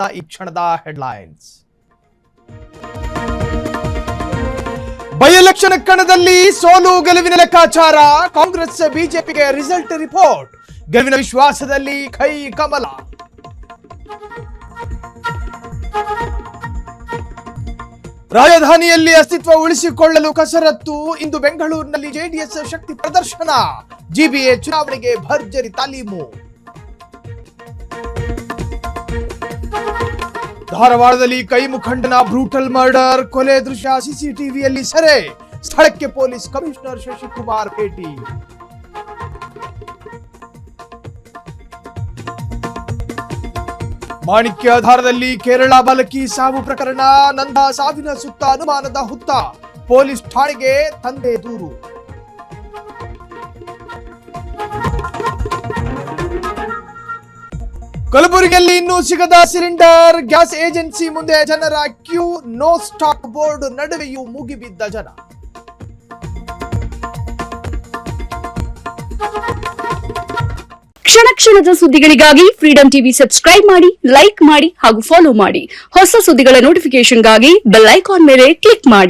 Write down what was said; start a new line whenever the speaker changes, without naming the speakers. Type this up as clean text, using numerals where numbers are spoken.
ಈ ಕ್ಷಣದ headlines. By election ಕಣದಲ್ಲಿ ಸೋಲು ಗೆಲುವಿನ ಲೆಕ್ಕಾಚಾರ. ಕಾಂಗ್ರೆಸ್ ಬಿಜೆಪಿಗೆ ರಿಸಲ್ಟ್ ರಿಪೋರ್ಟ್. ಗೆಲುವಿನ ವಿಶ್ವಾಸದಲ್ಲಿ ಕೈ ಕಮಲ. ರಾಜಧಾನಿಯಲ್ಲಿ ಅಸ್ತಿತ್ವ ಉಳಿಸಿಕೊಳ್ಳಲು ಕಸರತ್ತು. ಇಂದು ಬೆಂಗಳೂರಿನಲ್ಲಿ ಜೆಡಿಎಸ್ ಶಕ್ತಿ ಪ್ರದರ್ಶನ. ಜಿಬಿಎ ಚುನಾವಣೆಗೆ ಭರ್ಜರಿ ತಾಲೀಮು. ಧಾರವಾಡದಲ್ಲಿ ಕೈ ಮುಖಂಡನ ಬ್ರೂಟಲ್ ಮರ್ಡರ್. ಕೊಲೆ ದೃಶ್ಯ ಸಿಸಿಟಿವಿಯಲ್ಲಿ ಸೆರೆ. ಸ್ಥಳಕ್ಕೆ ಪೊಲೀಸ್ ಕಮಿಷನರ್ ಶಶಿಕುಮಾರ್ ಭೇಟಿ. ಮಾಣಿಕ್ಯಧಾರದಲ್ಲಿ ಕೇರಳ ಬಾಲಕಿ ಸಾವು ಪ್ರಕರಣ. ನಂದ ಸಾವಿನ ಸುತ್ತ ಅನುಮಾನದ ಹುತ್ತ. ಪೊಲೀಸ್ ಠಾಣೆಗೆ ತಂದೆ ದೂರು. ಕಲಬುರಗಿಯಲ್ಲಿ ಇನ್ನೂ ಸಿಗದ ಸಿಲಿಂಡರ್. ಗ್ಯಾಸ್ ಏಜೆನ್ಸಿ ಮುಂದೆ ಜನರ ಕ್ಯೂ. ನೋ ಸ್ಟಾಕ್ ಬೋರ್ಡ್ ನಡುವೆಯೂ ಮುಗಿಬಿದ್ದ ಜನ.
ಕ್ಷಣ ಕ್ಷಣದ ಸುದ್ದಿಗಳಿಗಾಗಿ ಫ್ರೀಡಂ ಟಿವಿ ಸಬ್ಸ್ಕ್ರೈಬ್ ಮಾಡಿ, ಲೈಕ್ ಮಾಡಿ ಹಾಗೂ ಫಾಲೋ ಮಾಡಿ. ಹೊಸ ಸುದ್ದಿಗಳ ನೋಟಿಫಿಕೇಶನ್ಗಾಗಿ ಬೆಲ್ ಐಕಾನ್ ಮೇಲೆ ಕ್ಲಿಕ್ ಮಾಡಿ.